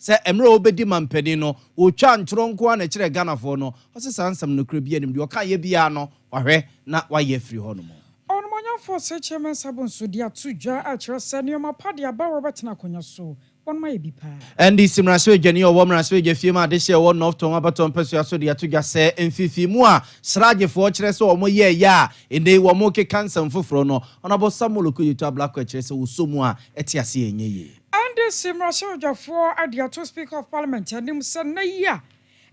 se emre obedi mampani no wo twa ntro nko a na kire Ghanafo no ose sansam no kra bia nim de oka ye bia no wahwe na waye free ho no mo for such a man sabon so dia tuja a kire senior padi aba Robert na konya so one my bipa and this simraso jani o womraso je fie ma de hye wo north ton abaton peso aso dia tuja se emfifi mu a sragefo kire se o mo ye ya ende wo mo ke cancer foforo no onabo Samuel ko yitu black kire se wo so mu a etiase enye ye and this simraso jafo adia to speaker of parliament anim se na ya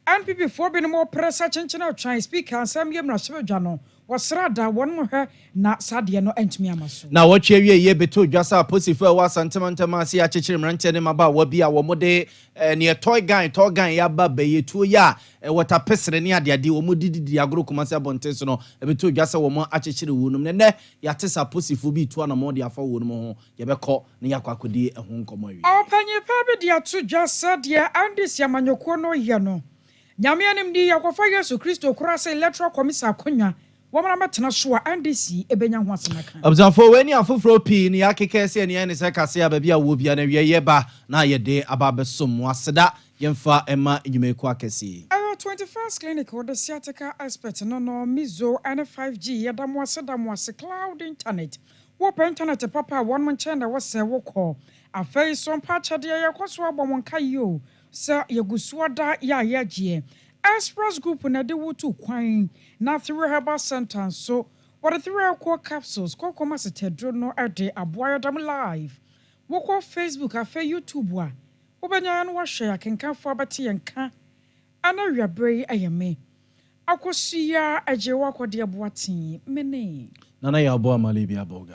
NPP for be no more pressure chenchena try speaker ansam ye mraso jano wasrada won hwe na sade no antumi amaso na watwe wie ye beto dwasa posifo wa santemantama ase ya chechire mranche ne maba wa bia wo mode ne toy gan ya baba yetuo ya wata pesere ne ade wo mo dididi agro komase abonte so no beto dwasa wo mo achechire wonum ne ya tesa posifo bi tuo na mo de afa wonum ho ye bekọ ne yakwakodi ehun nkomo wi opanyi pa be dia to dwasa de andis yamanyoko no ye no nyame anim di yakofa Yesu Kristo kura se electoral commission akonya wamara matena so a NDC ebenya ho asemaka obzafo weni afoforo pi ni akeke se ne ne se kase aba bia wo bia na wiye ba na ye de ababesom aseda yemfa ema enyumeku akesi 21st clinic with the sciatica expert no mizo and 5G yadamo aseda cloud internet wo pa internet papa one man chenda was wo call afei Sompa chade yakoso abomon kayo se yegusuada ya yagie Express Group na de wotu kwan na through herbal sentence so what the 3 core capsules kokoma setedro no ade aboya dam live woko Facebook afa YouTube a wobanya no wahwe akenkan fo abate yenka ana wiabre ayeme akosia ajewa akode aboaten mene nana ya abo amalibi aboga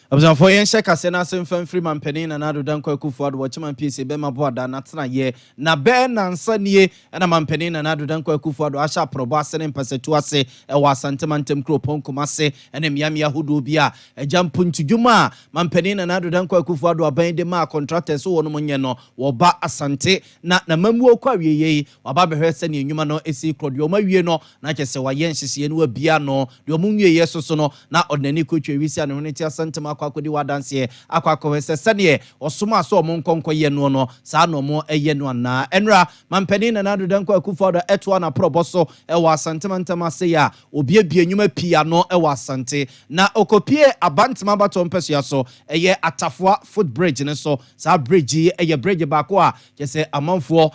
abzanfo yen sheka se na semfam free man pani na nado dan kwaku fuad wo chima pc be mabo ada na tena ye na be na nsanie na man pani na nado dan kwaku fuad asha probo asene mpasetu ase e wa santemantem kropon komase ene miamia hudu bia e jampu ntudwuma man pani na nado dan kwaku fuad aban de ma contractors wo no monye no wo ba asante na mamuo kwa wieye wa ba behwe se ne enwuma no esi krodio ma wie no na kyese wa yen hyehye no abia no de omunwie yeso no na odnani kotwe wisi ane honeti asantema akwakodi wadanse akwakọ se sane osoma so mo nkonko ye no no sa no mo eye no na enra mampani na nado danko akufodo eto na proboso e wa asantema ntama se ya obi abie nyuma pia no e wa asante na okopie abantema bato mpeso ya so eye atafua footbridge ne so sa bridge eye bridge ba ko a kese amanfo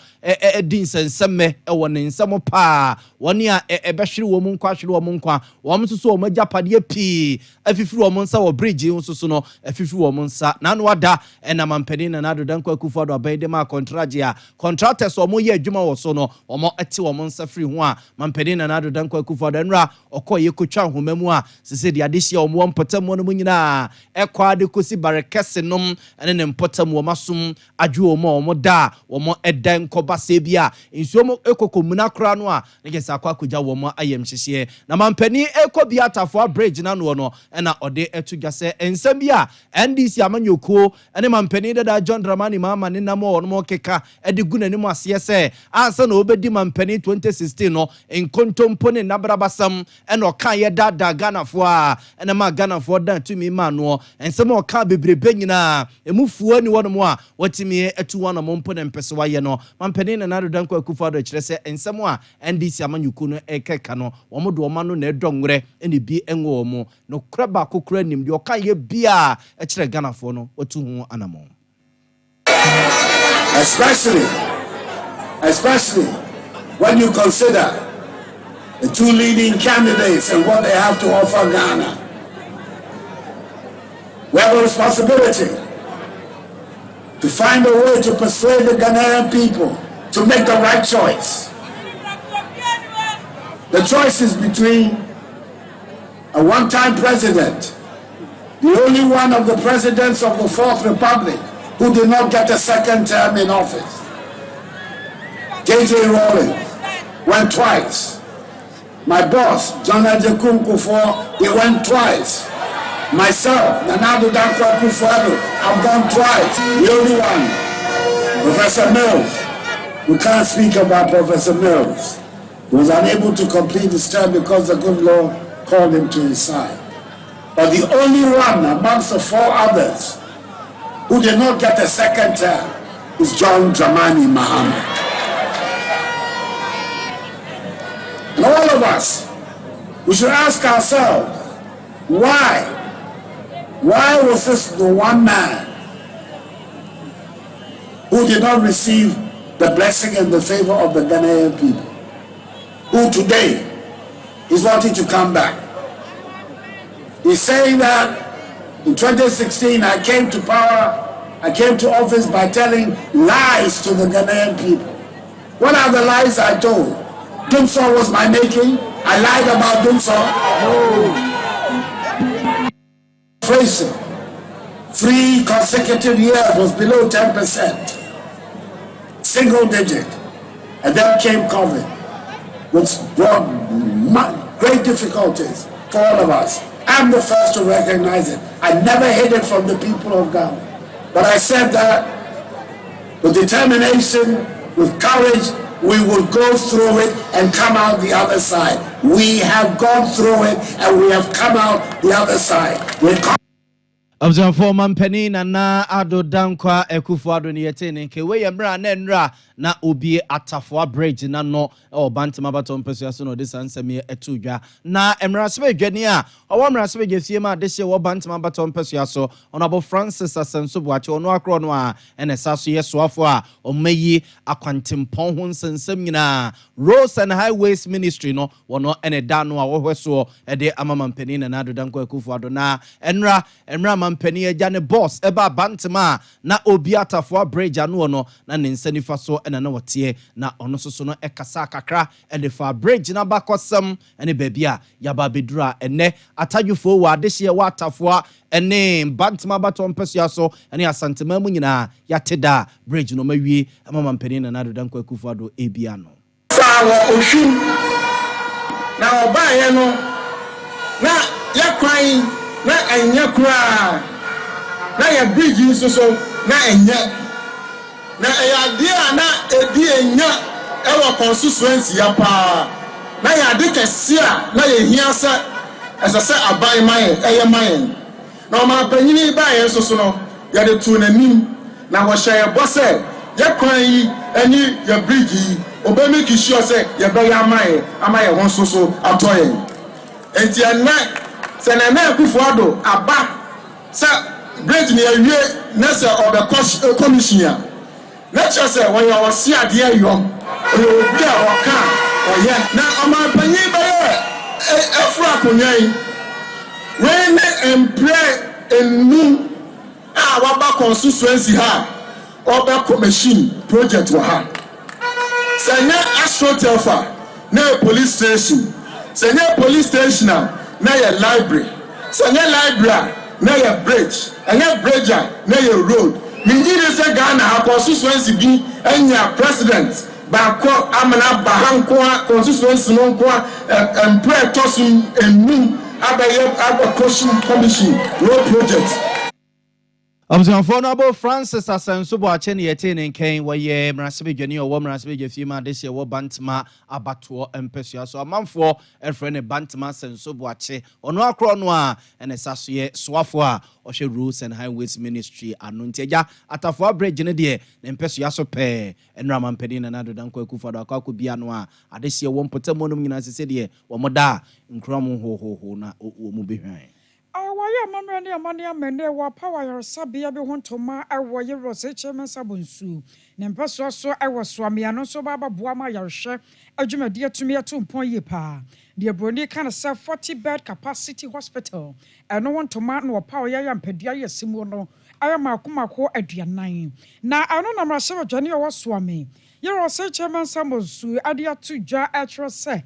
din senseme e woni nsemo pa woni a ebehwere wo mu nkwa hwere wo mu nkwa wo mso wo majapade pi afifiri wo monsa wo bridge nso no afifiri wo monsa na no wada na mampani na nado danko akufo do abai de ma contractors wo mo ye adwuma wo so no wo mo eti wo monsa free ho a mampani na nado danko akufo do nra okoye kotwa homamu a sese de ade hia wo mo mpotam wo no nyina ekwa de kosi barekese nom ene ne mpotam wo masum adwo wo mo da wo mo edan kobase bia nsuo mo ekokomuna kra no a ne gesa akwa koja wo mo ayem hyehye na mampani ekobia atafo bridge na no no ena ode etuga se ensam bia NDC amanyoko ene mampani da John Dramani Mahama ne namo no mo keka ede gunani mo ase se ansa na obedi mampani 2016 no enkontompo ne nabrabasam ena oka ye dada Ghanafo a ena ma Ghanafo da tumi ma no ensam oka bebrebe nyina emufuo ni wono mo a watimi etu wono mo mpo ne mpese waye no mampani na nado danko akufo do kire se ensam a NDC amanyoko no ekeka no wo mo do ma no na edonwre ene bi enwo mo no kraba kokura nim de oka ye bia e kire Ghanafo no otu hu anamo especially when you consider the two leading candidates and what they have to offer Ghana. We have a responsibility to find a way to persuade the Ghanaian people to make the right choice. The choice is between a one-time president, the only one of the presidents of the Fourth Republic who did not get a second term in office. J.J. Rawlings went twice. My boss, John Ajekun Kufuor, he went twice. Myself, Nana Addo Dankwa Akufo-Addo, I've gone twice. The only one, Professor Mills. We can't speak about Professor Mills. He was unable to complete his term because the good Lord called him to his side. But the only one amongst the four others who did not get a second term is John Dramani Mahama. And all of us, we should ask ourselves, why? Why was this the one man who did not receive the blessing and the favor of the Ghanaian people, who today is wanting to come back? He's saying that in 2016 I came to power, I came to office by telling lies to the Ghanaian people. What are the lies I told? Dumsor was my making. I lied about Dumsor. Inflation, 3 consecutive years was below 10%, single digit, and then came COVID, which brought great difficulties for all of us. I'm the first to recognize it. I never hid it from the people of Ghana. But I said that with determination, with courage, we will go through it and come out the other side. We have gone through it and we have come out the other side. Observe for Mampeni na ado dankwa ekufuado ni yetene nke we yemra na nra na obi atafo bridge na no o bantima baton pesuaso no this ansem etudwa na emra sebe dwani a owo mra sebe gefie ma de hye wo bantima baton pesuaso onabo Francis Asenso Boache ono akro no a ene saso yesoafo a omayi akwantempon ho nsensem nyina Roads and Highways Ministry no wono ene da no a wo hweso e de Mampeni na ado dankwa ekufuado na emra Mampeni ejane boss eba bantima na obi atafo bridge anu no na ne nsanifa so ena na wotie na ono soso no ekasa kakra ede fa bridge na bakosem ene babia yaba bedura ene atadwufo wa adehye wa atafo ene bantima baton pesua so ene asantema mu nyina yateda bridge no mawie Mampeni na ado dankwa ekufuado ebia no sawo ohwim na oba ye no na yakwan na anya kura na ya bridge nso so na anya na ya dia na edi enya e wo constituency ya pa na ya de kese a na ya hia sa esese aban man eye man na ma panyini ba ye nso so no ya de tu nanim na wo hye bose ya kwan yi ani ya bridge yi oba make sure say ya be ya man amaye ho nso so atoye enti na Senana Kufuado aba sa bridge ni awie na se obe commission na che se when you was see ade ayo obi a oka oye na omapanyi ba efru akonyan we na employ enu a waba constituency ha obe commission project wa ha senya astrotelfa na police station senya police station na your library so your library na your bridge and your bridge na your road minjire se Ghana constituency bi enya president ba ko amana bahanko constituency no ko employ tosun enu abaye commission road project. Observe Honorable Francis Asenso Boache ne yetene nken woye mrasebe dwani owo mrasebe gefima de hye wo bantima abato empesua so amanfo efre ne bantima Asenso Boache ono akro no a ene saso ye soafo a ohwe Roads and Highways Ministry anu ntiaja atafo bridge ne de ne empesua so pe enra Mampeni na ado dankwa akufado akwa bia no a ade hye wo mpotamonum nyina sese de wo moda nkrom ho na wo mu behwan Why mamma near money amende wa power sabia be hontoma awo ye rose chairman sabonsu nempeso so awo swamia no so baba boama yarhwe adwumadi atumi atompon ye pa de broni kan say 40 bed capacity hospital eno hontoma no power ya mpedia ye simu no ayama akomako aduanan na ano na mrahye dwane wo swame ye rose chairman sabonsu ade atudwa atro se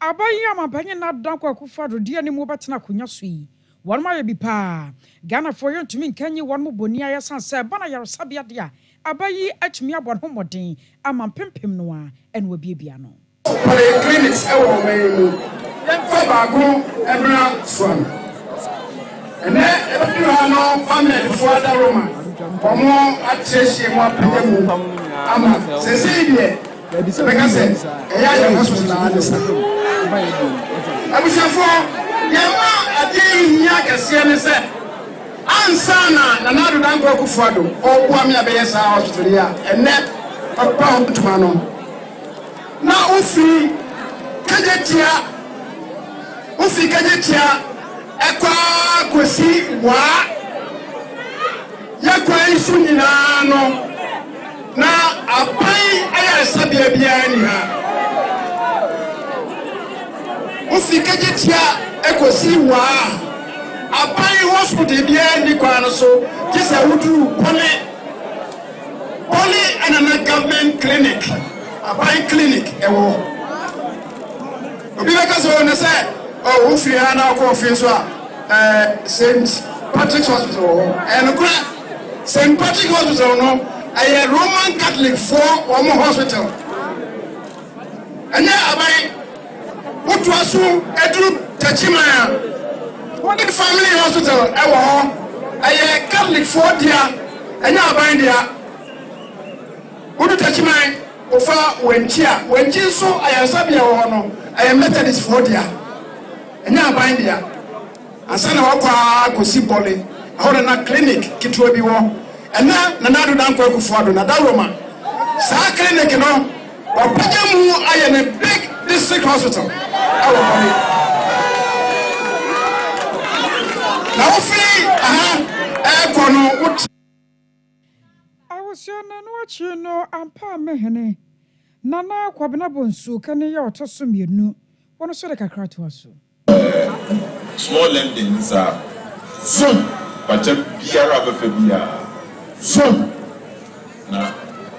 abayi amapanye na dankwa akufado de ni mu betena konya so yi one my bipa Ghana for you to mean can you one more bonia san say bana yar sabia dia abayi atumi abon homodin ama pimpim noa and we bia no clinics e wo me fa baako ebra swam ene e no family for other Roma omo atchese mo apemu ama seside because e ya hospital abusafo yema ade nya kese ne se Ansana na nadu danko kufuado obua mi abeyesa hospital ya ene papa hospital na ufi kajetia ekwa kwesi wa yakwa isu nyina no na apai aya sabia bia ni ha ufi kajetia ekosi wa apai hospital bia ni kwa no so kisa wudu poly and government clinic apai clinic ewo obi beka so na say oh ufi ana ko fi so St. Patrick's Hospital and St. Patrick's Hospital no a Roman Catholic for one hospital and yeah abai what was so edu tachima one family hospital ewo a Catholic for dia and yeah abai dia what tachima ofa wenchi so ayasabia wo no a Methodist for dia and yeah abai dia asana wakwa kosi bole ahora na clinic kitwa bi wo ena na nadu danko akufuado na daroma sa clinic no opaja mu aye ne big district hospital awo bole na ofi kono awosiona no achi no ampa mehene nana kwabena bonsu kane ya otoso mienu wono so de kakra to aso small lendings are soon, but a biara of a bia soon. Now,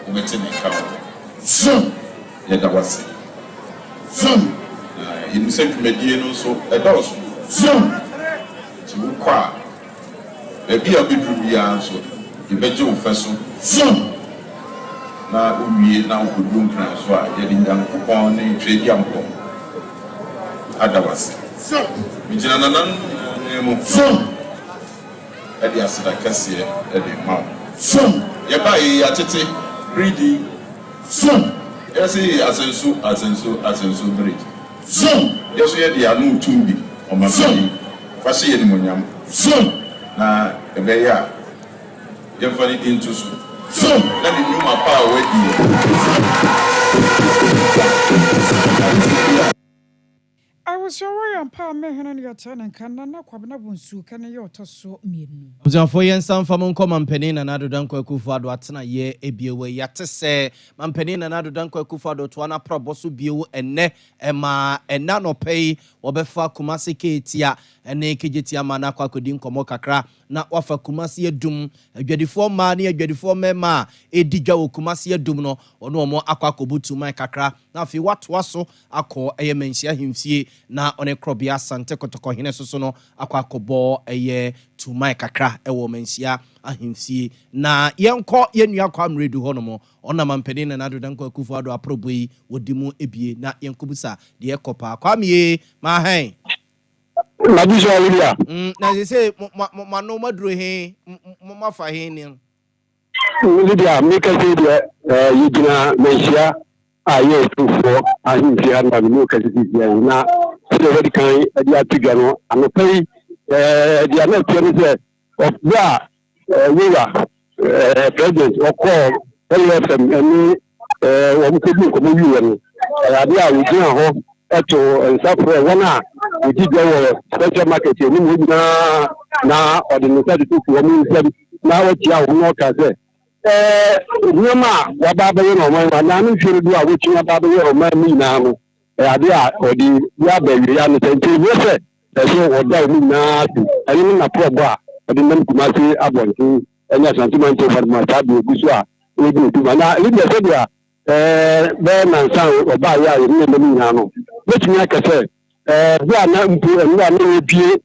we get in account soon. Yet, I was soon. You said to me, so a dose soon. To qua a beer bedroom bia so you bet you first soon. Now, we now could room transfer getting down upon a trade young home. Otherwise. So, Mijana nemo from Eddie Asada Cassia, Eddie Mount. From Yabai Atete, greedy. From yes, Asensu bridge. From yes, we had the Anu Tumbi on my son. Fassi Edimonium. From na Ebeya. You're funny into so. From let me know my power with you. I was so worried ampa mehena ni yatana kana na kwabena bonsu kane ya otoso mienu Buzanfo yensan fa mon mampeni na nado danko akufuado atena ye ebiewe yatese mampeni na nado danko akufuado to ana proboso biewu enne ema enna no pei obefa kumase ketia ene kejetia mana kwa kodi nkomo kakra na wafa kumase edum adwadifo ma ne adwadifo mema edidwa wo kumase edum no ono omo akwa kobutu man kakra na afi watwa so akọ eyemenhia himfie na one krobia sante kotoko hene soso no akwa kobo eye tumai kakra ewo menhia ahimfie na yenko yenua kwa mredu honomo ona mampeni na nado danko akufuado aproboi wodimu ebie na yenkobusa de ekopa kwa mie ma hen Mabuso Olivia. Na say no madro he ma fa he ni. Olivia make say de yigina menhia aye tufo ahimfia na no kasiti na se we kan e atiga no anopai dia na tio say of ya president or call LFM any wo mkobu ko mo wiwe no ade a we gina ho eto nsafre wona we did go special market ni mo na ordinary to wo mo na wo tia wo no ka say nyoma wa baba ye no ma na no hwere du a wo tia baba ye o ma mi na no ade a odi ya ba wi ya no tenti wo se so wo da mi na ti ani na probo a odi nam kumasi abonti enya sentiment over my tabu gusu a we do tu na lidia se dia be na san oba ya ye ni mi na no betumi aka se bia na mpu enwa na ebie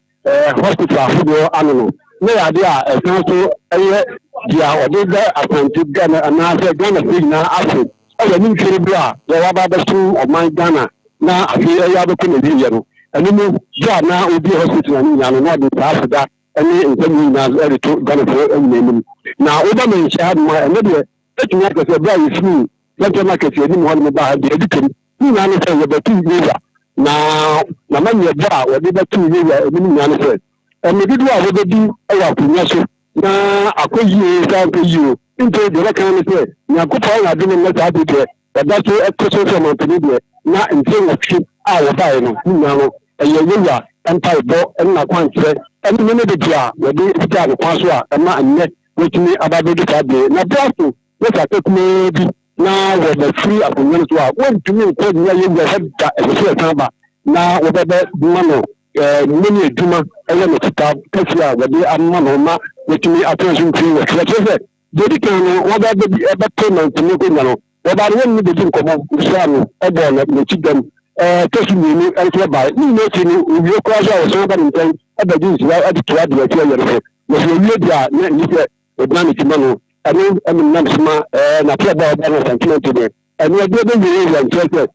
hospital afudo ano no na ya de a esan so eye dia odi da appointi Ghana na se Ghana thing na afi o ni mfiri bia ya wa ba su o man Ghana na afi ya be ko ne ye no ani mu bia na obi hospital ni ya no na de afida ani ntami na eri to Ghana for emu na oba me ncha ma ene de betumi aka se bia yifu central market ni mo ho ba de edikem ni na ne se ye betu yewa na manye bra we de betu yewa emu ni na ne se maybe do a baby or a na akoyi sa akoyi into the kind of say na kupa na do na ta bi but that's a question from company there na ntin of ship a buy no no yewa empire bo na kwantre and me de dia we dey ita no kwaso a na anye wetumi ababedu ta be na braso we ta take me bi na we be free akonyo so a wentumi ko nya yewa head e so ba na we be no many eduma ewe no kita kasi a we dey amma no ma wetumi attention to we say dedi kan no we be payment ni ko no we ba won ni de din ko mo so no e bo na chi dem kasi ni e ba ni no ti ni we ko so so ba ni tan e ba di si wa di to adi e ti e yere no so we dia na ni se e na ni ti ma no ani am na sma na pia ba ba na sentiment de ani e de ni ye yan tete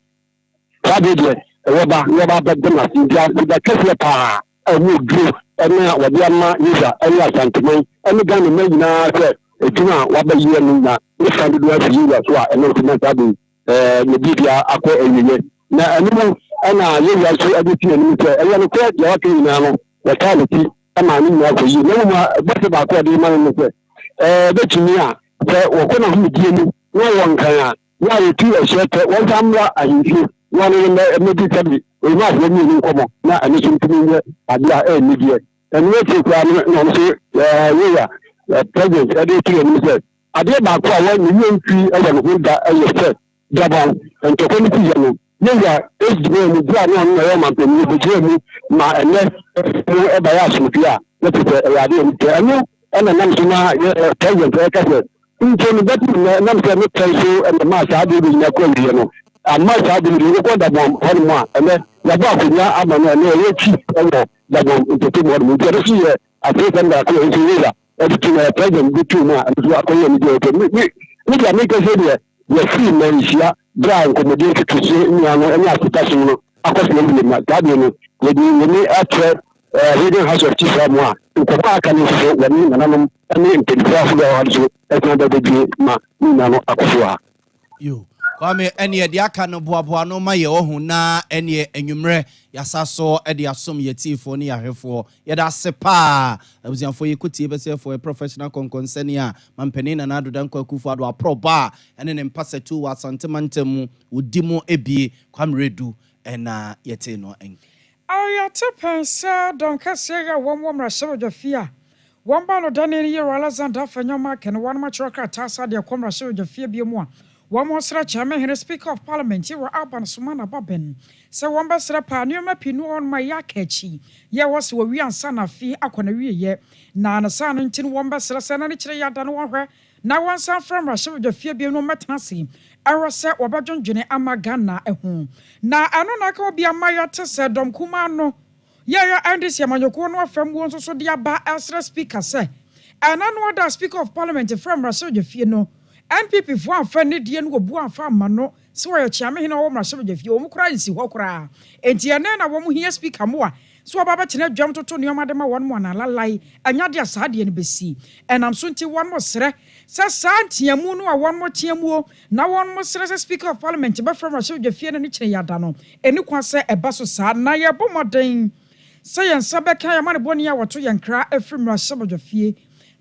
ka de de we ba ba na si dia da kasi pa awu gro ana wa dia ma ni sa ani sentiment ani ga ni me na se etuna wa ba yi ni na ni fa do wa fi ya so a eno ti na ta bi ni bibia akọ eyiye na anu ana ye ya so aditi ni se eya no ko ya ke ni na no wa ta ni ti ama ni na ko yi na ma ba se ba ko de ma ni se be tumi a se wo ko na hu die ni wo won kan a ya ye ti e se te won samra ahinji wo ni me bi tabi o ma se ni ni ko mo na ani sun tumi ni adia ni die enu e ti kwa no so ye ya president aditi ni se ade ba ko a wo ni ntwi e wa no da e se dabon ento ko ni ti ya no yeya ejime ni bia no no ya ma pemi be jemu ma ene no e ba ya asumpi a na tete e ya de nte anu ena nam so na president e ka se nto ni betu na nam se me tenso e ma sa de bi na ko ndi no amma sa de bi ko da bom hon mo a ene ya ba ko nya ama no ene e chi e wo da bom nte mo mo de si ye afrika nda ko e si yeya e ti na president bi tu ma so akoye ni de to ni ya me ka se de ya free man Brown comedy to say any application across the Gabian, we at Reading House of Chief Ramwa, in Kopaka, when Nanam, and in Penfra, as another baby, Nano Akosua. You. Kwame ene de aka no boaboa no ma ye ohu na ene enwumre yasaso e de asom yetifo ne yahwefo ye da sepa abuzianfo ye kuti be for a professional concern a mampani na nado dan kwakufu ado aproba ene ne mpase tu wa santemantem udimo ebie kwamredu ena yete no en ayate pensa don kase ya wonwo mrashewjafia womba no dane ye Alexander Fanyoma ken wan ma chroka tasa de komrashewjafia biemu a Wamosra Chairman Henry Speaker of Parliament, you were Alban Sumana Babin. So one Basra Panuma Pinu on my yakechi. Ye was we and son of fee Aquanaria ye. Nana son until one Basra Sanitary Yadan her. Now one son from Russia with the fear be no matansi. I was set Wabajon Jenny Amagana at home. Now I know I could be a Maya Tessa Dom Kumano. Yeah, and this Yamayokono from one so dear ba Elsra Speaker say. And I know that Speaker of Parliament from Russia, you fear no. NPP for friend die no bu afa mano so ya chiame hina wo mra shebe jafie wo mukra nsi ho kra enti ene na wo mu hia speaker mo a so baba chene dwam toto ne omade ma won mo na lalai anya de asade ne besi enam so nti won mo sere sa santiamu no a won mo tiamu na won mo sere speaker of parliament be from shebe jafie ne chene yada no eni kwa se eba so sa na ye bomoden se yen sabe kan ya mane boni ya woto yen kra afrim ra shebe jafie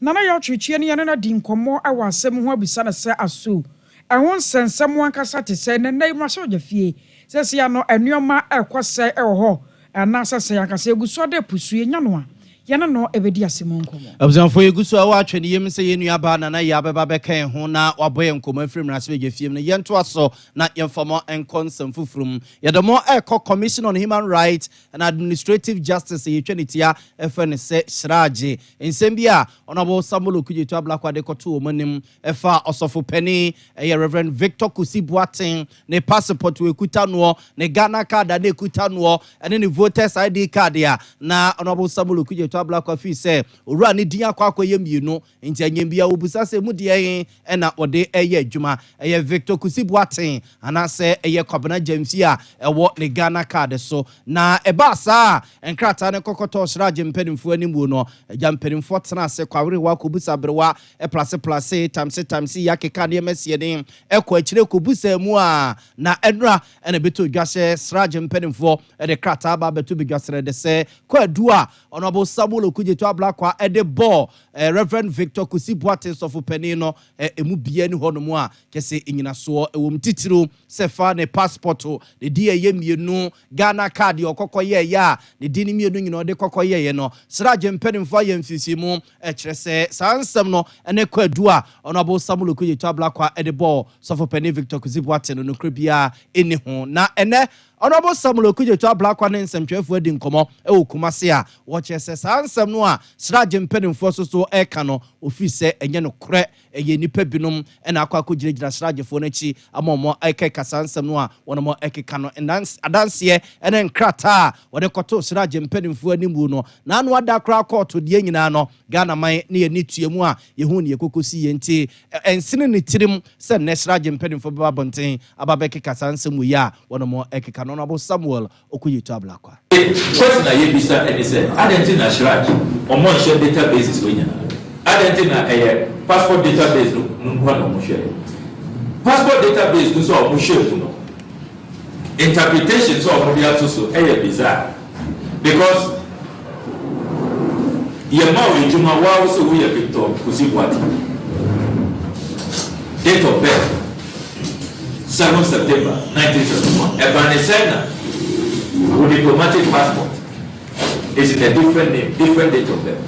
Nana ya twetwe ne yana di nkomo awa asem ho abisa na se aso ehon sensem wankasa te se ne nai mhahye ogafie sese ya no anuoma ekose ewo ho na sese ya kasa eguso de pusue nya no a yana no ebedi asem nkomo abuzanfo eguso a wa atwe ne yem se yenu aba na na ya beba bekan ho na waboye nkomo afiri mrase ogafie ne yento aso na yemfamo enkonsem fufurum yedemo commission on human rights and administrative justice yetwanitia efene se sraje ensem bia honorable Samuel Kujetu Ablakwade koto omanim efa osofo pani Reverend Victor Kusibuaten ne passport we kuta no ne Ghana card na ekuta no ene ne voters ID card ya na honorable Samuel Kujetu Ablakwa fi se owura ne din akwa yemienu nti anyembia obusa se mu de ena ode eye adwuma Victor Kusibuaten ana se Kwabena James a ewo ne Ghana card so na eba sa enkrata ne kokoto sraje mpanimfo animu no jampanimfo tena se kwawre wa kobusa brewa place tamse yakeka ne mesie den ekwa akire kobusa mu a na enra ene beto dwase sraje mpanimfo de krata ba beto bedwasere de se kwadu a honorable Samuel Okudzeto Ablakwa ede ball Reverend Victor Kusi Boateng sofo penino emu bia ni honomu a kese enyinaso ewom titiro sefa ne passport de die yemienu Ghana card okokoye ya ne dini mienu nyina de kokoye no sraje mpenimfo ya mfisimu kyerese sansem no ene kwadu a Honorable Samuel Okudzeto Ablakwa ede ball sofo penino Victor Kusi Boateng no kribia eni ho na ene Honorable Samuel Okudzeto Ablakwa ne nsɛmtwɛfo adi nkɔmɔ ɛwɔ Kumase a wɔkyerɛ sɛ nsɛm no a sraje mpenimfo so ɛka no ofi sɛ ɛnyɛ no korɛ ɛyɛ nipa binom ɛna akɔ akɔgyinagyina sragefo no akyi ama ɔmɔ ɛka kasa nsɛm no a wɔnmɔ ɛkeka no adanseɛ ɛne nkrata a wɔde kɔto sraje mpenimfo animu no na anu ada kora kɔɔto deɛ nyinaa no Ghana man ne yɛ ne tuamu a yɛhu ne yɛkokosi yɛnti ɛnsene ne tirim sɛ ne sraje mpenimfo bɛba bɔnten aba bɛka kasa nsɛm wo ya wɔnmɔ ɛkeka no Honorable Samuel Okudzeto Ablakwa. Question na yebisa and say identity shraj omo share databases we nyana. Identity na passport database no no share. Passport database no so omo share no. Interpretation so omo dia so bizarre. Because yema we juma wa so we Victor Kusi Boateng. Date of birth 7 September 1971. Evanescena with diplomatic passport is in a different name, different date of birth.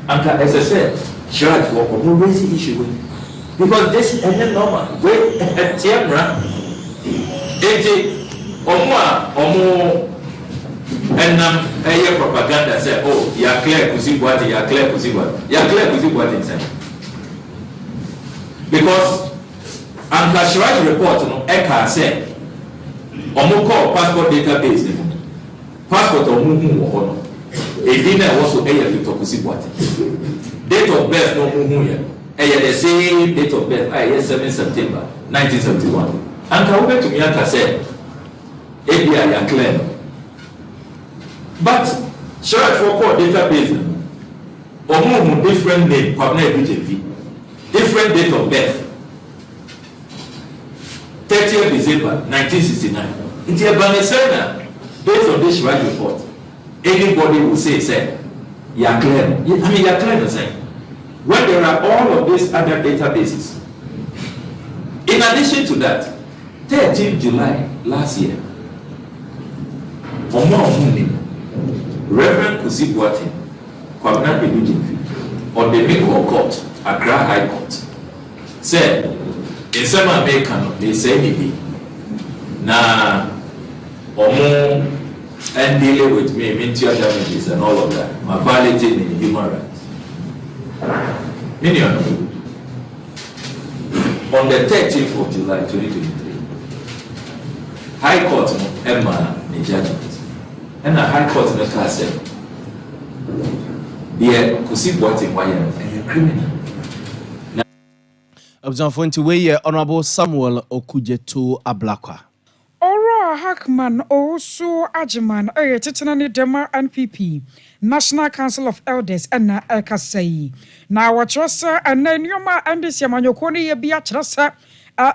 And as I said, charge for a raising issue because this is normal. Wait, Tiamra, Omo, and a propaganda say, oh, you're clear Kusi Boateng, you're clear Kusi Boateng, you're clear Kusi Boateng. Because and Kashiraj report no Eka said omo call passport database passport omo hu no edina also Victor Kusi Boateng date of birth no hu here the same date of birth 7 September 1971 and ka we to me aka say ebia ya clear but Kashiraj for call database omo hu different name kwabna BJP different date of birth 30th December 1969. In the Evanescena, based on this right report, anybody will say, you're clear. I mean, you're clear to say. When there are all of these other databases. In addition to that, 13th July last year, Reverend Kusi Boateng, Kwabena Benuji, on the Miko Court, Accra High Court, said, in some American, they say me na omo and dealing with me, mental damages and all of that. My violating in human rights. Million on the 13th of July 2023, High Court Emma the judgment. And the High Court in the class said, "Dear Kusi Boateng, why are you a criminal?" Observant way Honorable Samuel Okudzeto Ablakwa. Ora Hackman also Ajiman Tetanani Dema NPP National Council of Elders and Ekasei. Now what was and then Yoma and this Yamanyokoni Bia Trasa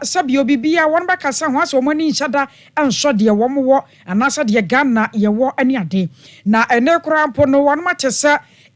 Sabio Bibia one back as some was woman each other and shot the woman war and answer the Ghana ye war any day. Now a necrampo no one matches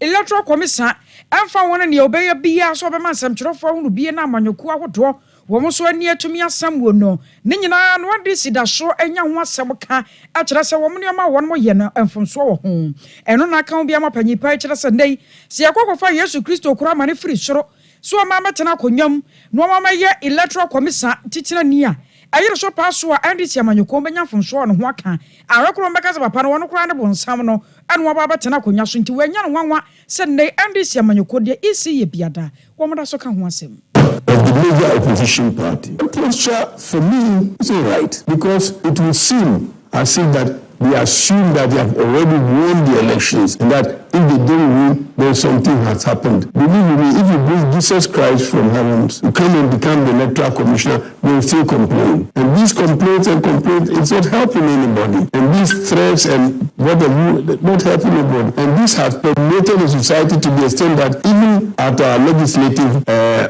electoral commission and found one in the obey a beer so be man some trofo no be na manyoku awodo wo so ani atumi asam wo no ne nyina no ade sida so anya ho asem ka a kire se wo mo ma won mo ye no emfomso wo ho eno na kan bia ma panyipa kire se ndai se yakokofa Yesu Kristo kura ma ne firi soro so ma metena konyam no ma ye electoral commission titira ni a ayire so paso a ande sia manyoko benya mfomso no ho aka arekoro mbeka se papa no wono kura ne bonsam no ene wo ba betena konya so nti wanya no nwanwa se ndai ande sia manyoko de isi ye biada wo mo da so ka ho asem of the major opposition party. The posture for me is all right because it will seem as if that they assume that they have already won the elections and that if they don't win, then something has happened. Believe me, if you bring Jesus Christ from heaven to come and become the electoral commissioner, they will still complain. And these complaints, it's not helping anybody. And these threats and whatever, not helping anybody. And this has permeated the society to the extent that even at our legislative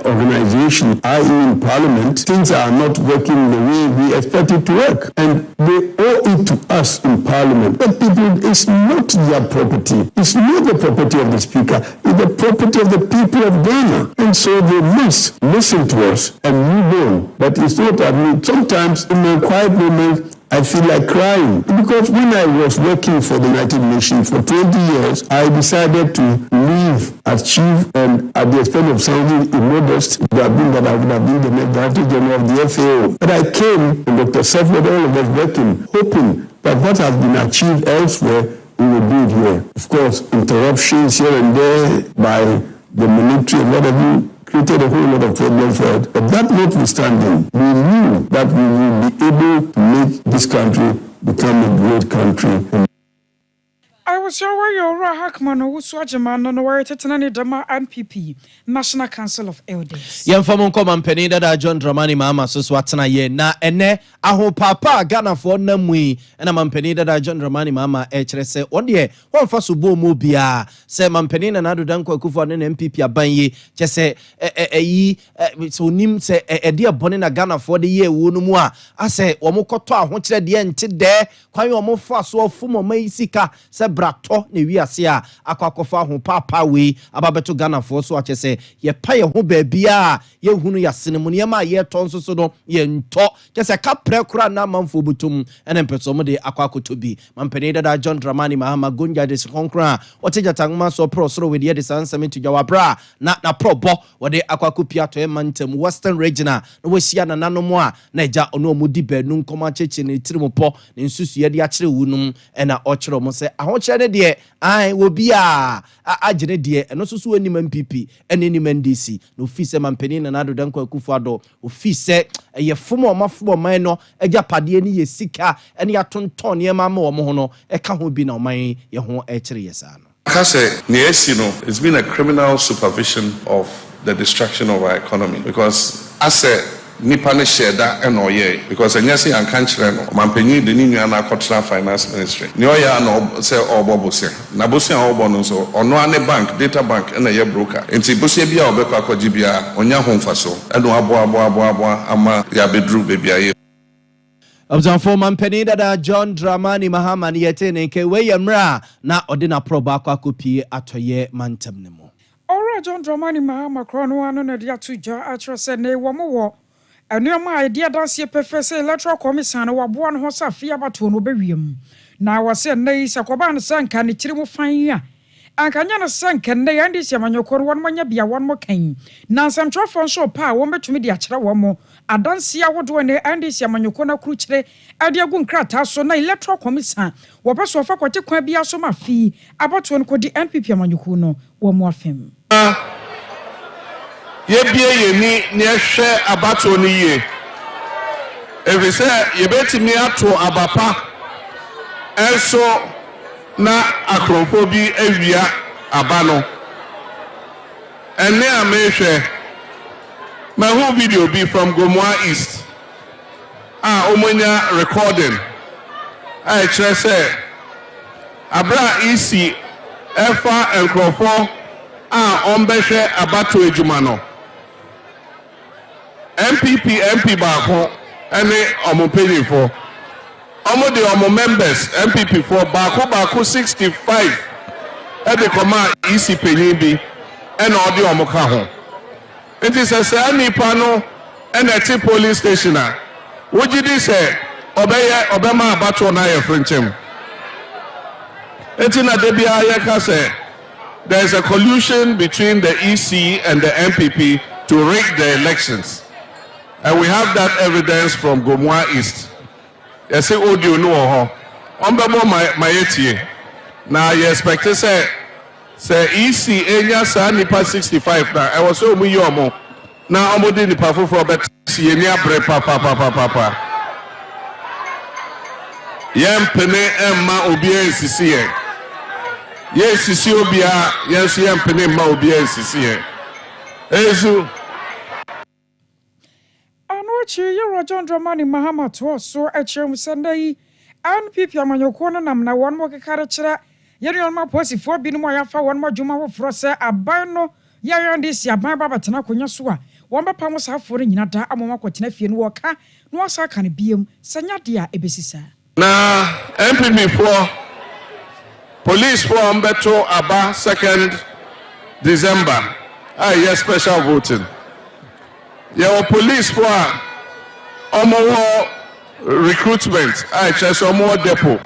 organization, i.e. in Parliament, things are not working the way we expect it to work. And they owe it to us in Parliament that people, it's not their property. It's not not the property of the speaker, it's the property of the people of Ghana. And so they must listen to us and move on. But it's not at me. Sometimes in a quiet moment, I feel like crying. Because when I was working for the United Nations for 20 years, I decided to leave as chief, and at the expense of sounding immodest, that I would have been the next director general of the FAO. But I came, and Dr. Sefred, all of us working, hoping that what has been achieved elsewhere, we will do it here. Of course, interruptions here and there by the military and whatever created a whole lot of problems for it. But that notwithstanding, we knew that we would be able to make this country become a great country. I was your way, your Hackman, who Swajaman, on the way to Tanani Dama and PP, National Council of Elders. Young Famon come and penny that John Dramani Mahama, so Swatana ye na ene, aho papa, Ghana for Namwi, and a man penny that John Dramani Mahama, HRS, one year, one for Subo Mubia, say man penny and Adu Danko Kufan and MPP Abanye, just say, so nim say, a dear bonina Ghana for the year, Wunumwa. I say, Omokoto, what's the end there? Quite almost fast or Fumo Maisika, said brato ne wiase akwakofa ho papa we ababeto Ghana for so ache se ye pa ye ho ba bia ye hunu ya senemu ne ma ye tonso so no ye nto ke se ka prekura na manfo butum ene mpeso mo de akwakoto bi mampeni da John Dramani Mahama gonja de konkra oteja tangma so pro so we de sansam to jawabra na probo we de akwakopia to e mantem Western Regional no we sia na nanom a na eja ono omudi banu nkoma cheche ne tirimopo ne nsusu ye de akire wunum ena ochiro mo se ahoche ne de ai wo bia agene de eno susu anim MPP ene anim NDC no ofise mampeni na Nado Danko Akufo-Addo ofise ye fomo mafo man no eja pade ni ye sika ene ya tonton ye ma ma ho no e ka ho bi na man ye ho e kire ye sa no it's been a criminal supervision of the destruction of our economy, because as a Nipane share that and oye, because a nyasi and country mampenyi the new and cultural finance ministry. Nyoya no say obobose. Nabosi an obono so ono ane bank, data bank and a year broker. Nti bosi bia obekọ akọji bia onya homfa so. Eno abo ama ya bedru baby aye. Observe for mampeni da John Dramani Mahama ni yete ne ke we yemra na odina proba akopie atoye mantem ne mo. Ora John Dramani Mahama krono anu na dia tuja atro se ne wo mo Anuama idea dance perfect electoral commission waboa no ho safia bato no bewiem na wase nei sakoba no sanka ne kire mu fan ya ankanya no sanka ne yandi siamanyokoro won manya bia won mo kan na samtrofo nso pa won betumi de akere wo mo adanse awodo ne andi siamanyokoro na kru kire ade agu nkrata so na electoral commission wo peso fa kwate kwa bia so mafi abato no kodi NPP amanyokoro no wo mo afem Ye bie ye ni ehwe abato ni ye evi se ye betimi ato abapa enso na akrofo bi awia abano ene amehwe my whole video be from Gomwa East omonya recording I kire se abra isi efa enkrofo ombehwe abato ejuma no MP baako ene omo penifo omo de omo members MPP for baako 65 e de koma EC penyin bi ene odi omo ka ho enti se nipa no ene ti police station a wogidi se obema abato na ye frenchem enti na de bia ye ka se there is a collusion between the EC and the MPP to rig the elections. And we have that evidence from Gomwa East. You say audio no ho. Ombebo my etie. Now you expect to say EC enya sa nipa 65 na. I was so mu yomo. Now omodi nipa foforo bet si eni abre papa. Yem pene emma obi ensisi ye. Yes, sisi obia, yes, yem pene ma obi ensisi ye. Ezu Yero John Dramani Mahama to so echem Sunday NPP amanyoko no nam na won mo kekare kire yeri on ma posifo binu mo yafa won ma djuma wo fro se aban no yayande si aban baba tena konya so a won ba pam sa afore nyina da amoma kwotena fie no wo ka no asa ka ne biem sanya de a ebesisa na NPP for Police for Umbeto Aba 2nd December. Yes, special voting. Yeah, police for Omo recruitment. Just Omo depot.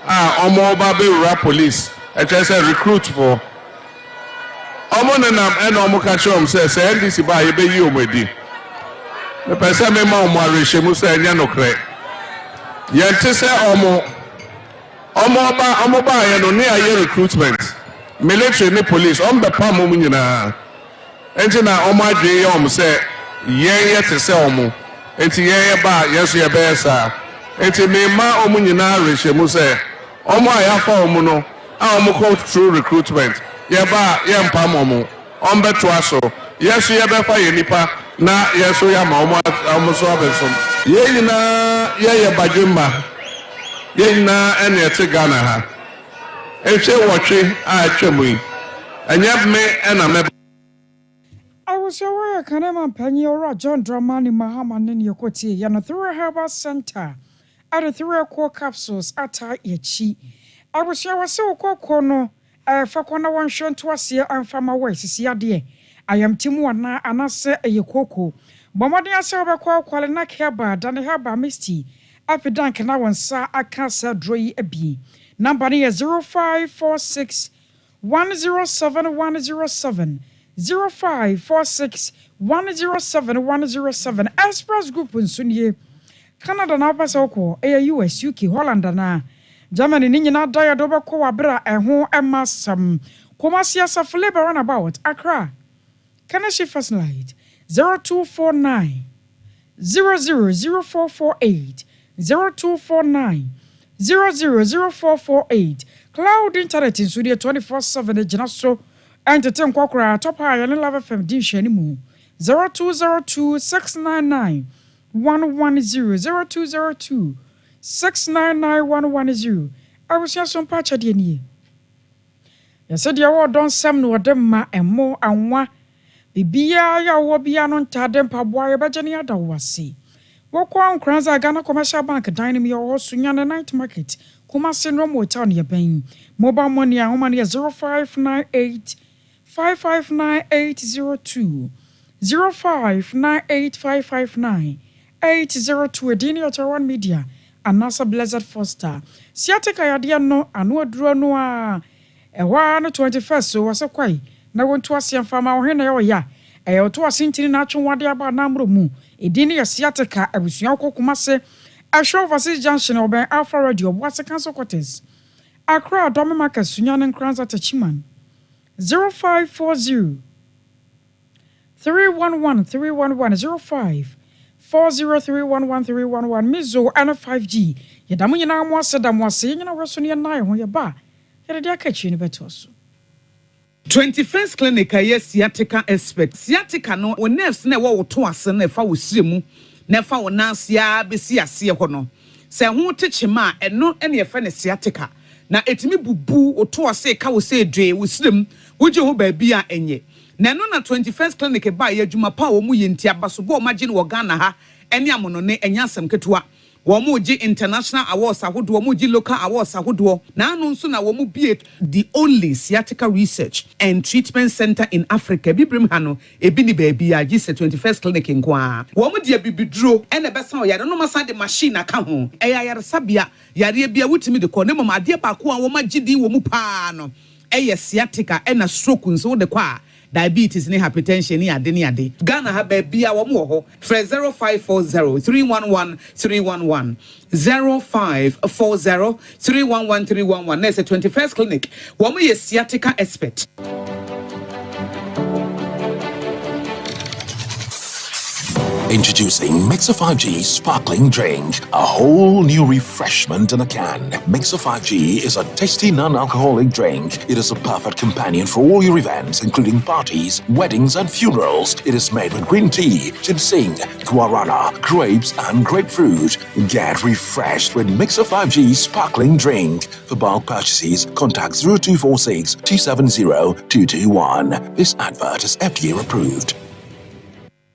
Omo Babe police. Just recruit for Omo Nenam and Omo Kachom says, NDC by you Medi. The person may Mari Shemusa and Yanokre. Yentese Omo ba yeno near recruitment. Military ni police. Ombe Pamu Munina. Entina Oma J. say, ye to say Omo. Enti ye ba, yes, ye besa. Enti me ma Omunina Shemusa. Omo Ayafa Omuno. Omo go through recruitment. Ye ba, ye Pamomo. Ombe Twaso. Yes, ye befa yenipa. Na yes, we are Omo Sobesum. Ye na ye Bajumba. Ye na any at Ghana ha. Eche watching I chumui. And yet me and a I was aware Kanema Penny John Dramani Mahama in Yokoti, Yanathura Herbal Center, at a 3 core capsules at Yechi. I was so kono, Fakona one shown to us here and from away, see dear. I am Timuana and I say a yokoko. Bomadia Saba Qualinak Herba, Danny Herba Misty. After Duncan, now one sa I can't say Dre a B. Number near 0546 107 107 0546 107 107 Express Group in Sunye Canada na pasoko US UK Holland na Germany ni nyina da yadoba ko wabra eho emasam Kumasi asaf labor runabout Accra Kanashi first light 0249 000448 0249 000448 Cloud Internet in Sudia 24/7 Jinaso entertain kwakra top high and love FM din mu 0202 699 110 0202 699 110 I was just some patch at ye. You said you don't sam no dem and more and one Bibia ya wobia non tadem pa boy bajania da wasi. Wokwa Nkranza Ghana Commercial Bank dining me or Sunyana Night Market. Kumasi no more town ya pain. Mobile money a woman 0598 559802 0598 559 802 Edini Otaran Media and NASA Blessed Foster. Siatica yadia no anu adro no a 21st so was a quay. Na won to asian farmer o hene yo ya. To asintini na atwe wade aba namro mu. Edini ya siatica abusuan kokoma se Asho Overseas Junction oben Alpha Radio what's a council quarters. Accra Dome Marcus Sunyan and Kranza Tachiman 0540 311 311 05 40311 311 Mizo and 5G. Yadamu na mo sedam wase nyina weso ne na ho ye ba. Yede dia ka chi ni beto 21st clinic yes sciatica expert. Sciatica no o nerves na wo to ase na fa wo siremu na fa wo nansia besi ase ho no. Se ho techema eno ene fa ne sciatica. Na etimi bubu o to ase ka wo se dwe wo sirem wo je ho ba bia enye. Na no na 21st clinic ba ye adwuma pa wo mu yenti abaso bo o magye no Ghana ha ene amono ne enya asem ketewa. Womuji international awards ahodo womuji local awards ahodo na anu nso na womu bie the only sciatica research and treatment center in Africa bibrim ha no ebi ni baabi a gise 21st clinic nkoa womu de bibiduro ene besa o yare no masa de machine aka ho eya yare sabia yare bia wutimi de ko ne mama ade pa ko a wo magidi womu pa no eye sciatica ena stroke nso de kwa diabetes ni hypertension ni ade ni ade Ghana ha ba bia wo mo ho 0540 311 311 0540 311 311 na 21st clinic wo mo ye sciatica expert. Introducing Mixer 5G Sparkling Drink, a whole new refreshment in a can. Mixer 5G is a tasty non-alcoholic drink. It is a perfect companion for all your events, including parties, weddings, and funerals. It is made with green tea, ginseng, guarana, grapes, and grapefruit. Get refreshed with Mixer 5G Sparkling Drink. For bulk purchases, contact 0246 270 221. This advert is FDA approved.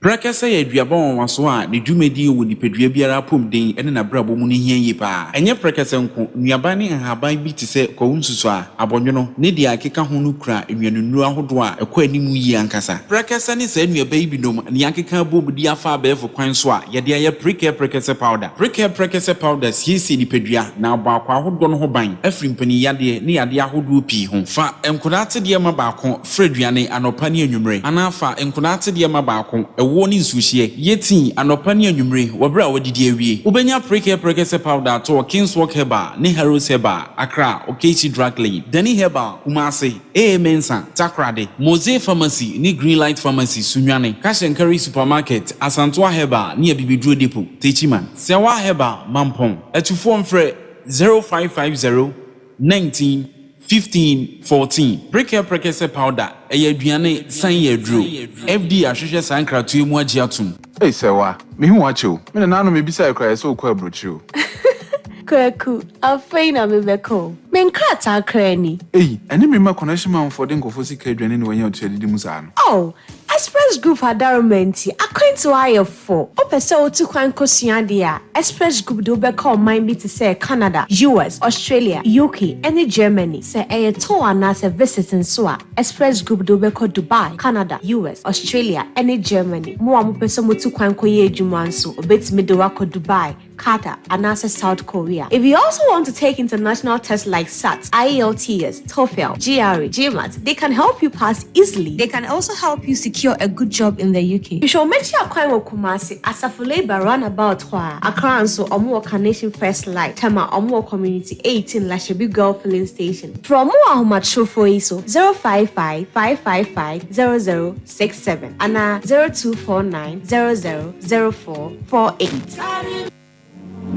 Prakasa ye aduaba won so a ne dwumadi wo nipadua biara pom den ene na brabo mu ne hia yi pa enye prakasa nko nuaba ne haban bi te se kwawunsuso a abonwono ne dia akeka ho no kura enwanunu ahodo a ekwa animu yi ankasa prakasa ne sa nuaba yi binom ne akeka bobudi afa abefo kwan so a ye dia ye prakasa powder prakasa powder siesi nipadua na aba akwa ahodo no ho ban afri mpani yade ne yade ahodo pi ho fa enkodate de ma baako fraduane anopa ne anwumre anafa enkodate de ma baako woni nsuhie yeti anopa ne anwumre wobra wodidi awie ubenya prakasa powder to Kingswalk Herbal ne Harrows Herbal Accra Okechi Drug Lane Dani Herbal Kumase Mensa Takrade Mose Pharmacy ne Greenlight Pharmacy Sunwane Cash and Carry Supermarket Asantwa Herbal ne Bibidro Depot Techiman Sewa Herbal Mampong etufo mfre 0550 19 15 14 prakasa powder aduane san yadro FD ahwehwe sankratu mu agiatum sewa me hu acho me na nanu me bisa ekra so kwa brochu Kwaku afeina me beko me nkrata krani eni me ma connection man for den kofo sika aduane ne wanya otuadidi musa no oh Express Group Adarumenti according to IF4 opese otu kwan kosua dia Express Group do be call mind be to say Canada US Australia UK and Germany say e to ana se visiting so a Express Group do be call Dubai Canada US Australia and Germany mo am pese motu kwan koye adwuma nso obetimi do wako Dubai Qatar and South Korea. If you also want to take international tests like SAT, IELTS, TOEFL, GRE, GMAT, they can help you pass easily. They can also help you secure a good job in the UK. You should mention a kwai wo Kumasi Asafo Labor runabout hwa Accra nso omo Nation First Light Tema omo Community 18 Lashebi Girl Filling Station. From mo ahomatro for iso 055 555 0067 and 0249 000448.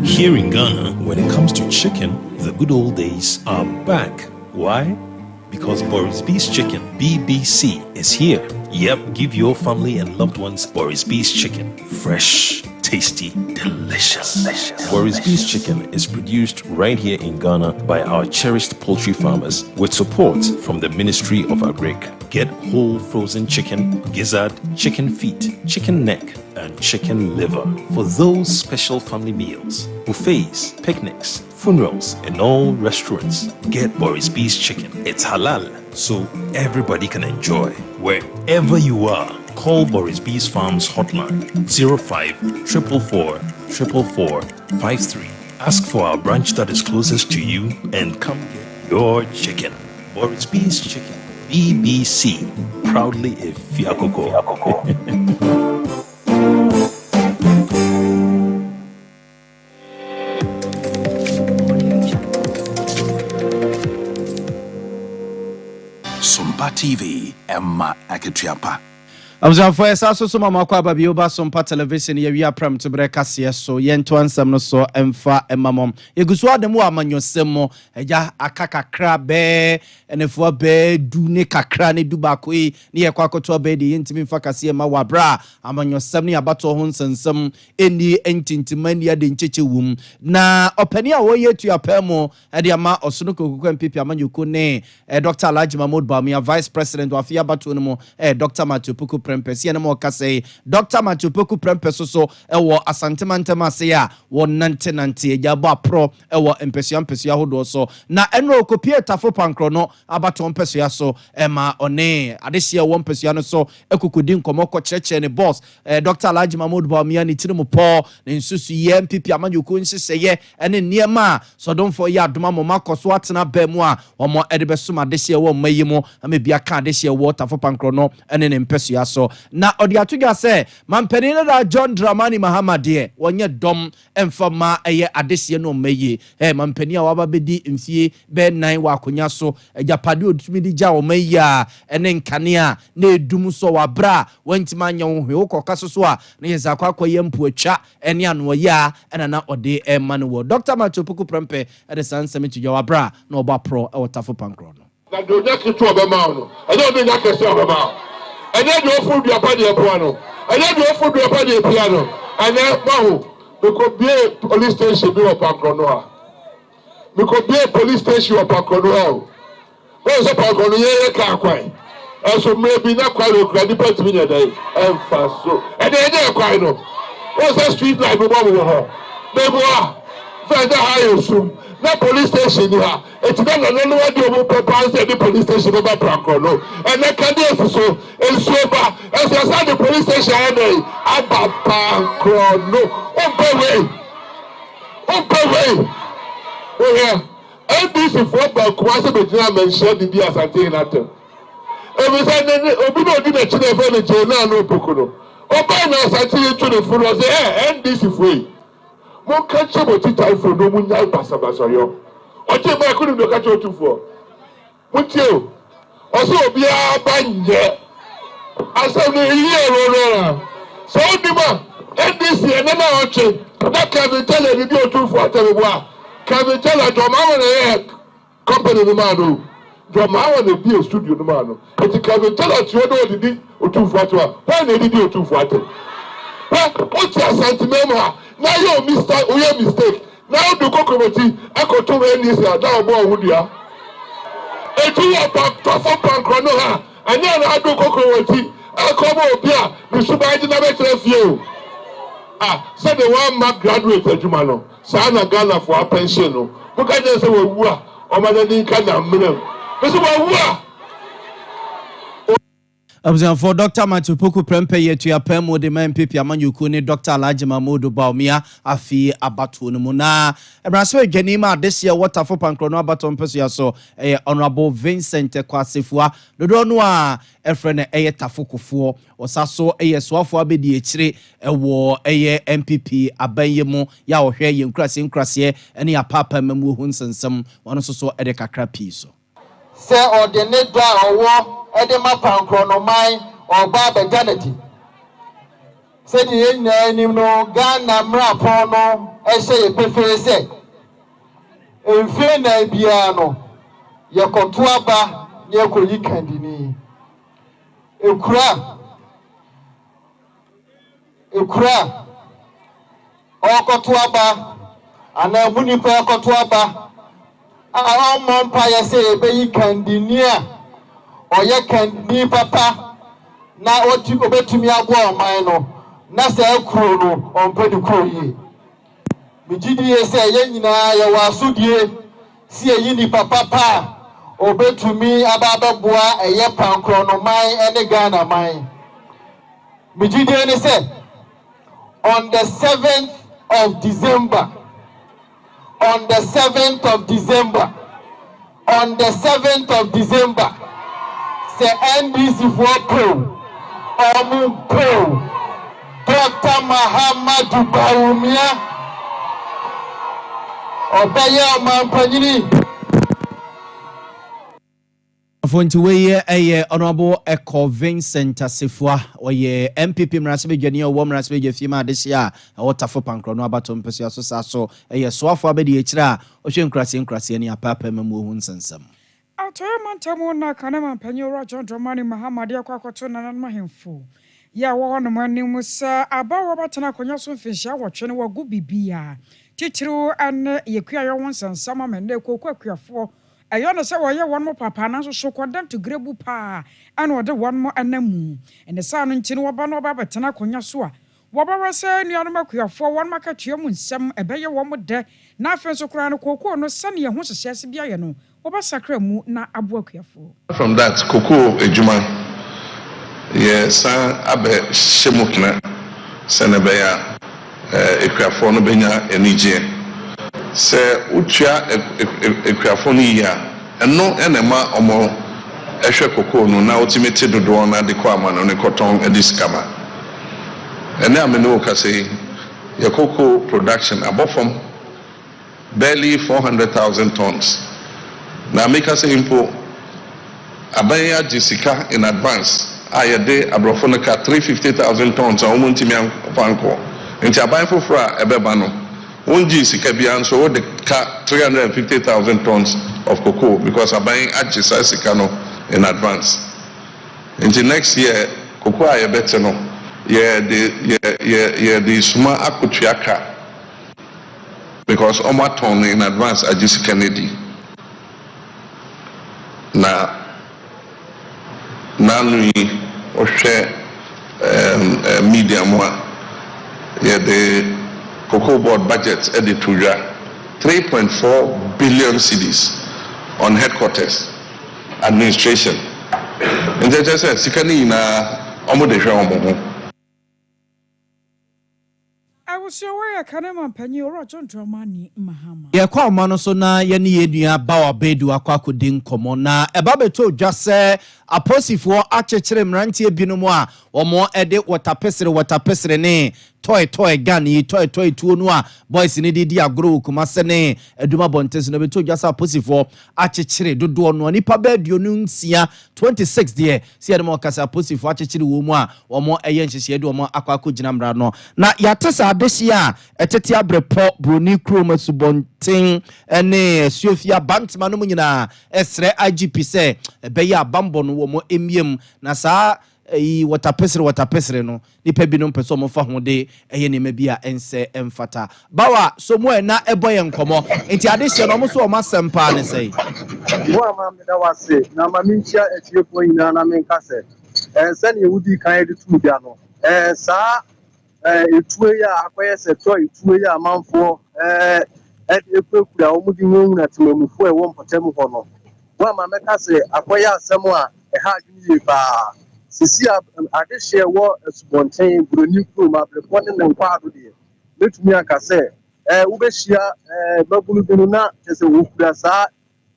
Here in Ghana, when it comes to chicken, the good old days are back. Why? Because Boris B's Chicken, BBC, is here. Yep, give your family and loved ones Boris B's Chicken. Fresh, tasty, delicious. Boris B's Chicken is produced right here in Ghana by our cherished poultry farmers with support from the Ministry of Agric. Get whole frozen chicken, gizzard, chicken feet, chicken neck, and chicken liver for those special family meals, buffets, picnics, funerals, and all restaurants. Get Boris B's Chicken. It's halal, so everybody can enjoy. Wherever you are, call Boris B's Farms hotline 05 444 444 53. Ask for our branch that is closest to you and come get your chicken. Boris B's Chicken. BBC, proudly a Fiakoko. Sompa TV, Emma Aketiapa. Abzanfo esa so mama kwa babio ba Sompa television ye wi apram to bre kase so ye nto ansam no so emfa emamom egusu ademu amanyosem mo eja akakakra be enefo be du ne kakra ne du ba ko ne ye kwakoto be de yentimi mfa kase ma wabra amanyosem ne abato ho nsensem eni entintimani ade ncheche wum na opani a wo ye tuapamo ade ama osono kokoko mpipi amanyoko ne Dr. Alhaji Mahmoud Bawumia Vice President of Afia Bato no mo Dr. Matupuku Prempesi na mo ka say Dr. Matupuku Prempeso so ewo asantemantema say a wo nante ejaba pro ewo empesi ahodo so na eno okopie tafo pankro no abato mpesi so ema one adehye wo mpesi no so ekukudi nkomo ko cheche ne boss Dr. Alhaji Mahmoud Bawumia ni tiri mu po ne nsusu ye mpipi amanyoko nseseye ene niema so don for ya adoma mo makoso atena ba mu a omo edebesuma adehye wo mayimo amebia ka adehye wo tafo pankro no ene ne mpesi so na odi atuga se mampani na da John Dramani Mahama de wonye dom emfama eye adehye no mayi mampani a waba bedi mfie be 9 wa akonya so japade odumi di ja wo mayi a ene nkania na edum so wabra wantima anya wo hwe ukokaso so a na yeza kwakwa yempu atwa ene ano ya ena na ode emane wo Dr. Matupuku Prempe ede sansemi tuja wabra na oba pro e wotafo pankro no na do nyake to obema no ene do nyake se obema ene do ofu du apade epoano ene do ofu du apade epiano ene bawo we could be police station be pankro no a we could be police station pankro no a we so pankro no ye ka kwai so maybe not quite a credit to me a day and fast so and then quite no what's that street like we want maybe find the highest room na police station here it's not another do purpose the police station over Franco no and the candidates so in Sompa as I said the police station about Franco no oh yeah NBC for about Kwasi Bejina mentioned the dia Asante Nato every Sunday obi no di na chine for the jail no pokono oba na Asante to the full was NBC for mo catch about it for no mun yai pasabasa yo oje ba kunu do catch otu for mutio oso obi abanye asem ni iye ro so di ma NBC ene na oche that can be tell you be otu for atebwa can be tell you Mahama na company ni man o Mahama na be studio ni man o it can be tell you do di otu for atwa when na di otu for atwa what your sentiment now you mistake now do kokomoti akoto NDC ada obo ohudia etu about to for pankro no ha anya na do kokomoti akobo obi a ni suba di na betre fie say the one mark graduate adwuma no sa na Ghana for pension no muka je say wawu a o ma ni nka na mmerem so wawu a for Dr. Matthew Poku Prempe yetu ya pemo de MPP amanyuku ni Dr. Alhaji Mamudu Baumia afi abatu no na ebraso gyanima this year water for pankro no abato mpeso ya so honorable Vincent Kwasefua dodo no a efrene tafokufuo osaso soafo abedi ekire ewo MPP abanyemu ya ohwe ye nkrase ene ya papa mamu hu nsensem wono so ede kakra piso se ordinate owo edema pankronomai oba bejaneti se di enya nim no Ghana mrapon no ehye pefere se emfe na bia no yekoto aba ye koyi kandini ekura okoto aba ana muni pa okoto aba a mompa ye se be yi kandini a oye kandini papa na oti obetumi abo oman no na se ekuro no onpedi koyi mijidi ye se ye nyina ye wasudie si eyi ni papa pa obetumi ababeboa eye pankro no man ene Ghana man mijidi ni se on the 7th of December on the 7th of December say NDC for pro Dr. Mahama Baumia obaya mampanyini Fonti weye honorable Eco Vincent Asefua oye MPP mrasebe dwani o mrasebe dwafima adehia wotafo pankro no abato mpese aso saso soafo abedi ekira ohwe nkrase ne apapa mamu hu nsensem Atoyo mantamu na kanema mpanyo Roger Dramani Mahama de akwakoto na mahemfo ya wo no mani musa abawo batena konya so mfihia wotwe ne wagu bibia titiru an yekua yo wonsensama menne kokwakuafo ayo no se woye won mo papa na so kodam to grebu pa an wode won mo anamu ene sa no nti no woba no batena konya so a woba se nuano makuafo won makatue mu nsem ebeye wo mo de na afen so kura no kokko no sane ye ho hyehyese bia ye no woba sakra mu na aboakuafo from that kokko ejuma yes abe shemukna senebeya ekuafo no benya enije se utua ekuafo no ya eno enema omo ehwe kokko no na ultimate dodo na de kwa ama no ne koton ediskama ene amene ka say your cocoa production above from barely 400,000 tons na make us impo abaya jisika in advance ayede abrofonika 350,000 tons a omuntimi anko nti aban fofora ebeba no wonji sika bia nso wo de ka 350,000 tons of cocoa because aban ajisa sika no in advance nti next year cocoa ayebete no the suma akutuaka because oma ton in advance ajisi Kennedy na nanu ohwe media mo the cocoa board budget editorial 3.4 billion cedis on headquarters administration. And they just said, Sikani na omodesha omo. I was your way a canema penny or a John Dramani Mahama. Ye kwa mano so na ye ni ye nua bawa bedu akwa din komo na ebabe to just say aposifo achechire mrantie binom a omo ede watapesere ne toy gani toy tuo no a boys ni di agro kuma se ne eduma bontes no be to just aposifo achechire dodo no nipa ba aduonu nsia 26 de se ye mo kasa aposifo achechire wo mu a omo eye nhyehyɛ de omo akwa gina mra no na yatesa adehye a etete abrepo broni kroma subonten ene suofia bantma no nyina esre IGP se beya bambo no wo mo emiem na saa watapesere no nipa bi no peso mo fa ho de eye ne mabia ense emfata bawa so mo na eboye nkomo enti adehye no mo so o masempa ne sei wo ama me da wase na ma minchia etiefo nyina na menka se sani ewudi kan editu bia no saa etue ya akoye se to etue ya amanfo ekura omudi nwu na temamufo ewo mpotem ho no wo ama meka se akoye asem a ha adwuye ba sisi adehye wo subonten broni kroma brepone ne nkwado de betumi aka se ubehia babulu binu na tese wokura saa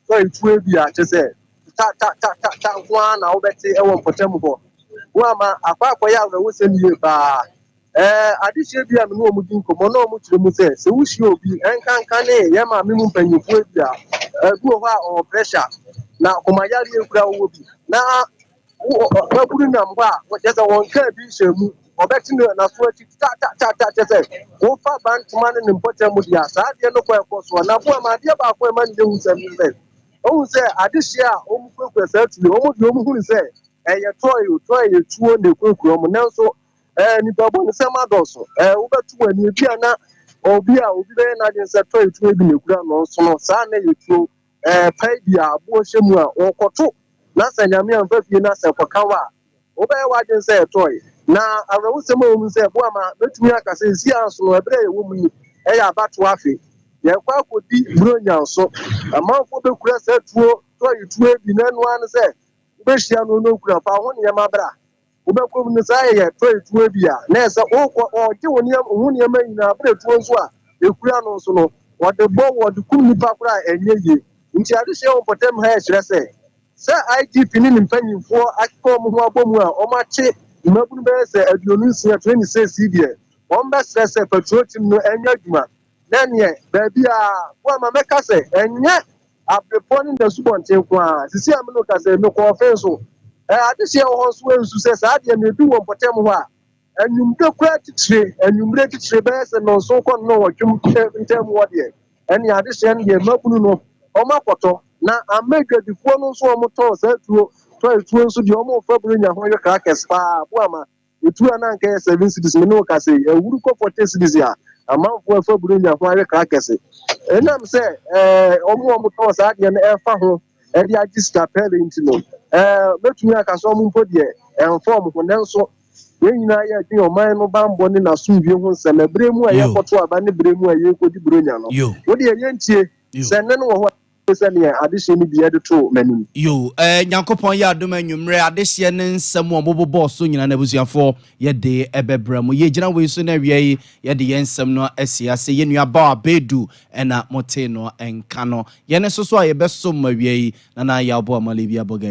so etue bia tese ta kwa na obeti ewo mpotem ho wo ama akwa ya wo se niye ba adehye bia me no omudi nkomo na omu kire mu se wuhie obi enkanka ne ye ma me mu mpanyifo bia duo ho a o pressure na komayari ekura wo bi na babulu na mba tese won ka bi shemu obeti na so ati ta tese wo fa bantman ne mpotem dia saa de no kwa so na bo ma de ba kwa ma ne hu se mi o se adehye a omu kwekwa tu omu de omu hu se eye toy tuo ne kwekwa omu nanso ni babo ne sema doso ubetu ani bia na obi be na de se toy tuo bi ne kura no so no saa na yetuo pai bia abo hyemu a okoto na sanyame amfa fie na se kokawa obe wa de se toy na awu sema omu se bo ama betumi aka se si anso no ebre ye wo mu ni eya bato afi ye kwa akodi bronya so amanfo be kura se tuo tuo bi na no an se be hia no kura fa ho ne mabra ubekom ne sai ye tuo bi a na se o je woni hu ne ma nyina bre tuo nso a ekura no so no wode bo wode kum nipa kura enye ye nti ade hye on potem ha e kire se IGP ni mpanyimfo akọ mo ho abomu a o ma che imabunu be se aduonu nsia 26 cd on be se patrol team no enya dwuma na ne ba bia wo ma meka se enye abrepon na subonten kwa sisi amno ka se me ko ofenso adehye ho so ensu se saa de na bi wo potem ho a anwumde kwa titire anwumre titire be se no so ko no wotwum ntem wo de eni adehye ne mabunu no o makoto na amegedifo no so o moto sa tuo nso de o mo fabru nya ho yeka kespa bo ama etu ana nka 7 cities me no ka se ewuru ko 40 cities ya amanfo fabru nya ho yeka kese enam se o mo to sa de na efa ho e de register parent no betumi aka so mo mpo de inform ho nanso yenyina ya din o man no bambo ne na so wie ho nsem bremu a yekoto aba ne bremu a yekodi bronya no wo de yentie se ne no ho adehye ni bia de to manim yo nyankopon ya adom anwumre adehye ne nsem obobo so nyina na busuafo ye de ebebram ye gina we so na wiei ye de yensem no asiase ye nua ba abedu na mote no enka no ye ne so a ye beso ma wiei na ya obo amale bia boga